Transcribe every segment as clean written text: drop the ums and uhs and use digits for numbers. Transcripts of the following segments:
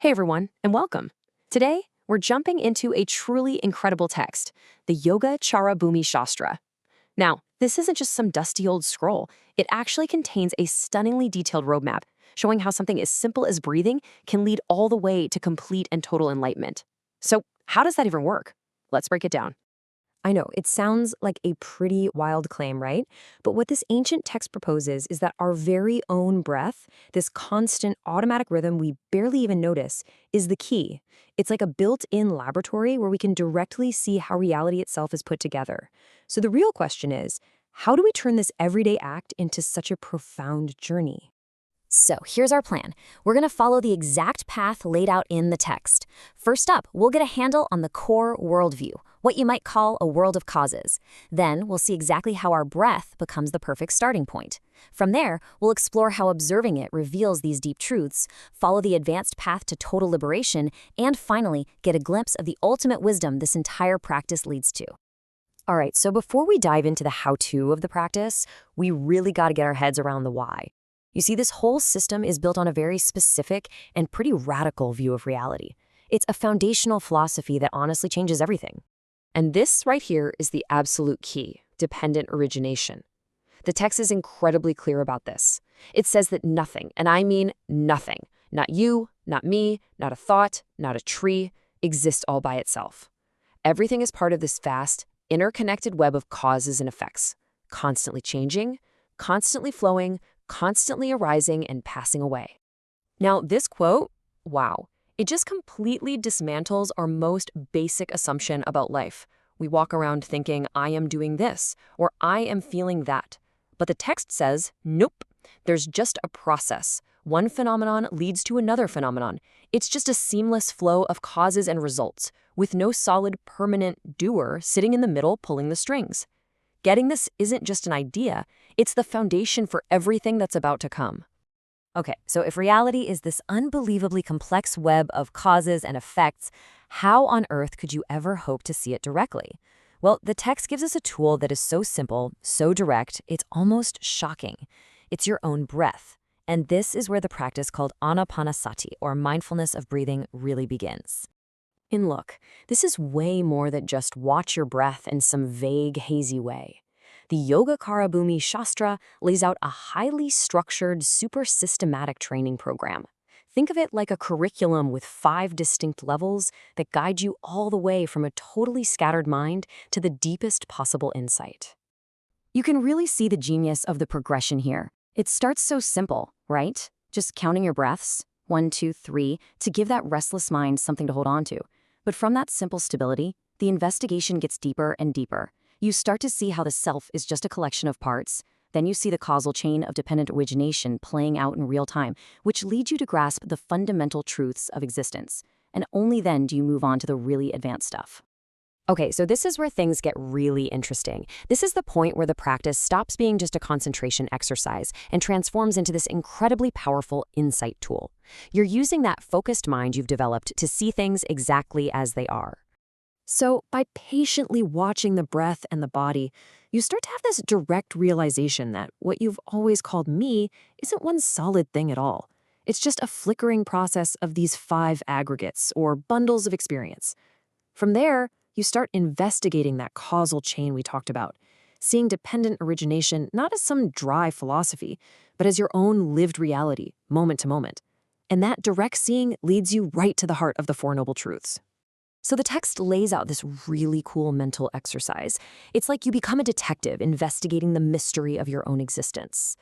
Hey everyone, and welcome. Today, we're jumping into a truly incredible text, the Yoga Charabhumi Shastra. Now, this isn't just some dusty old scroll. It actually contains a stunningly detailed roadmap showing how something as simple as breathing can lead all the way to complete and total enlightenment. So, how does that even work? Let's break it down. I know, it sounds like a pretty wild claim, right? But what this ancient text proposes is that our very own breath, this constant automatic rhythm we barely even notice, is the key. It's like a built-in laboratory where we can directly see how reality itself is put together. So the real question is, how do we turn this everyday act into such a profound journey? So here's our plan. We're going to follow the exact path laid out in the text. First up, we'll get a handle on the core worldview, what you might call a world of causes. Then we'll see exactly how our breath becomes the perfect starting point. From there, we'll explore how observing it reveals these deep truths, follow the advanced path to total liberation, and finally, get a glimpse of the ultimate wisdom this entire practice leads to. All right, so before we dive into the how-to of the practice, we really got to get our heads around the why. You see, this whole system is built on a very specific and pretty radical view of reality. It's a foundational philosophy that honestly changes everything. And this right here is the absolute key, dependent origination. The text is incredibly clear about this. It says that nothing, and I mean nothing, not you, not me, not a thought, not a tree, exists all by itself. Everything is part of this vast, interconnected web of causes and effects, constantly changing, constantly flowing, constantly arising and passing away. Now, this quote, wow, it just completely dismantles our most basic assumption about life. We walk around thinking, I am doing this, or I am feeling that. But the text says, nope, there's just a process. One phenomenon leads to another phenomenon. It's just a seamless flow of causes and results, with no solid, permanent doer sitting in the middle pulling the strings. Getting this isn't just an idea, it's the foundation for everything that's about to come. Okay, so if reality is this unbelievably complex web of causes and effects, how on earth could you ever hope to see it directly? Well, the text gives us a tool that is so simple, so direct, it's almost shocking. It's your own breath. And this is where the practice called Anapanasati, or mindfulness of breathing, really begins. And look, this is way more than just watch your breath in some vague, hazy way. The Yoga Charabhumi Shastra lays out a highly structured, super systematic training program. Think of it like a curriculum with 5 distinct levels that guide you all the way from a totally scattered mind to the deepest possible insight. You can really see the genius of the progression here. It starts so simple, right? Just counting your breaths, 1, 2, 3, to give that restless mind something to hold on to. But from that simple stability, the investigation gets deeper and deeper. You start to see how the self is just a collection of parts. Then you see the causal chain of dependent origination playing out in real time, which leads you to grasp the fundamental truths of existence. And only then do you move on to the really advanced stuff. Okay, so this is where things get really interesting. This is the point where the practice stops being just a concentration exercise and transforms into this incredibly powerful insight tool. You're using that focused mind you've developed to see things exactly as they are. So by patiently watching the breath and the body, you start to have this direct realization that what you've always called me isn't one solid thing at all. It's just a flickering process of these 5 aggregates or bundles of experience. From there, you start investigating that causal chain we talked about, seeing dependent origination not as some dry philosophy, but as your own lived reality, moment to moment. And that direct seeing leads you right to the heart of the Four Noble Truths. So the text lays out this really cool mental exercise. It's like you become a detective investigating the mystery of your own existence.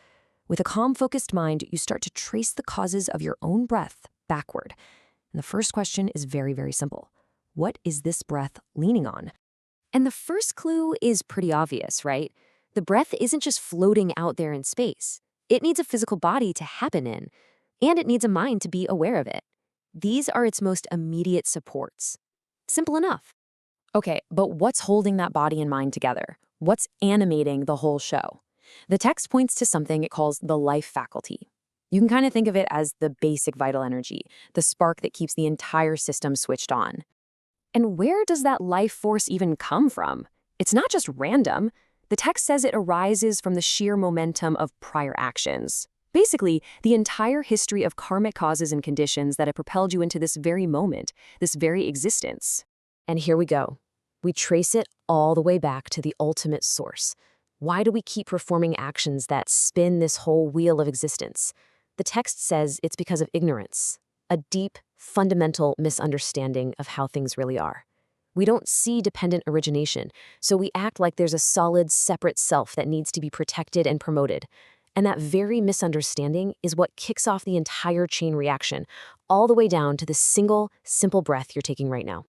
With a calm, focused mind, you start to trace the causes of your own breath backward. And the first question is very, very simple. What is this breath leaning on? And the first clue is pretty obvious, right? The breath isn't just floating out there in space. It needs a physical body to happen in, and it needs a mind to be aware of it. These are its most immediate supports. Simple enough. Okay, but what's holding that body and mind together? What's animating the whole show? The text points to something it calls the life faculty. You can kind of think of it as the basic vital energy, the spark that keeps the entire system switched on. And where does that life force even come from? It's not just random. The text says it arises from the sheer momentum of prior actions. Basically, the entire history of karmic causes and conditions that have propelled you into this very moment, this very existence. And here we go. We trace it all the way back to the ultimate source. Why do we keep performing actions that spin this whole wheel of existence? The text says it's because of ignorance, a deep, fundamental misunderstanding of how things really are. We don't see dependent origination, so we act like there's a solid, separate self that needs to be protected and promoted. And that very misunderstanding is what kicks off the entire chain reaction, all the way down to the single, simple breath you're taking right now.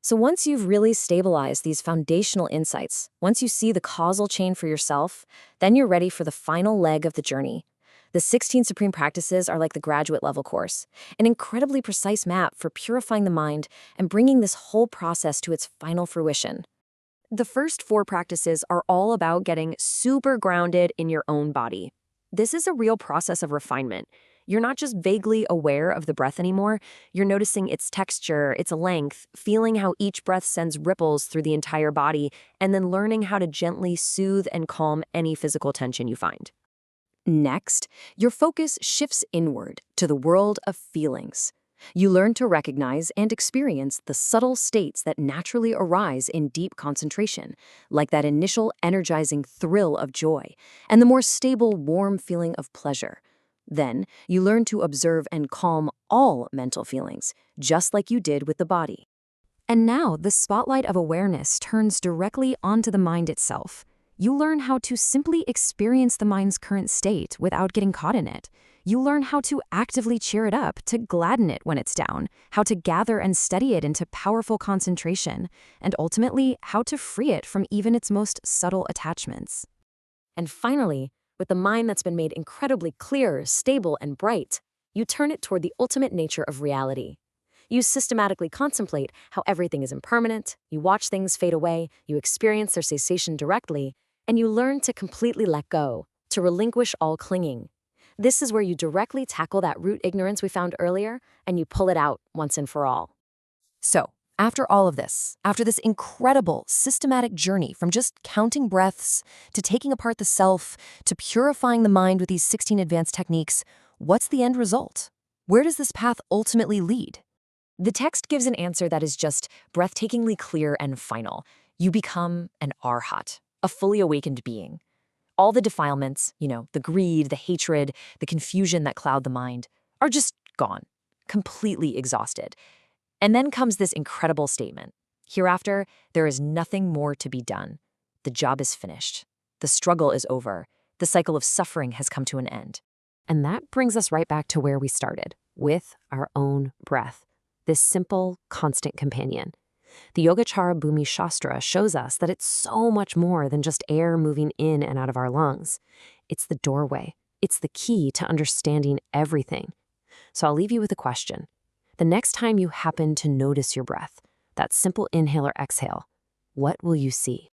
So once you've really stabilized these foundational insights, once you see the causal chain for yourself, then you're ready for the final leg of the journey. The 16 Supreme Practices are like the graduate level course, an incredibly precise map for purifying the mind and bringing this whole process to its final fruition. The first 4 practices are all about getting super grounded in your own body. This is a real process of refinement. You're not just vaguely aware of the breath anymore, you're noticing its texture, its length, feeling how each breath sends ripples through the entire body, and then learning how to gently soothe and calm any physical tension you find. Next, your focus shifts inward to the world of feelings. You learn to recognize and experience the subtle states that naturally arise in deep concentration, like that initial energizing thrill of joy, and the more stable, warm feeling of pleasure. Then, you learn to observe and calm all mental feelings, just like you did with the body. And now, the spotlight of awareness turns directly onto the mind itself. You learn how to simply experience the mind's current state without getting caught in it. You learn how to actively cheer it up, to gladden it when it's down, how to gather and steady it into powerful concentration, and ultimately, how to free it from even its most subtle attachments. And finally, with the mind that's been made incredibly clear, stable, and bright, you turn it toward the ultimate nature of reality. You systematically contemplate how everything is impermanent, you watch things fade away, you experience their cessation directly, and you learn to completely let go, to relinquish all clinging. This is where you directly tackle that root ignorance we found earlier, and you pull it out once and for all. So, after all of this, after this incredible, systematic journey from just counting breaths, to taking apart the self, to purifying the mind with these 16 advanced techniques, what's the end result? Where does this path ultimately lead? The text gives an answer that is just breathtakingly clear and final. You become an arhat, a fully awakened being. All the defilements, the greed, the hatred, the confusion that cloud the mind, are just gone, completely exhausted. And then comes this incredible statement. Hereafter, there is nothing more to be done. The job is finished. The struggle is over. The cycle of suffering has come to an end. And that brings us right back to where we started, with our own breath, this simple, constant companion. The Yogacara Bhumi Shastra shows us that it's so much more than just air moving in and out of our lungs. It's the doorway. It's the key to understanding everything. So I'll leave you with a question. The next time you happen to notice your breath, that simple inhale or exhale, what will you see?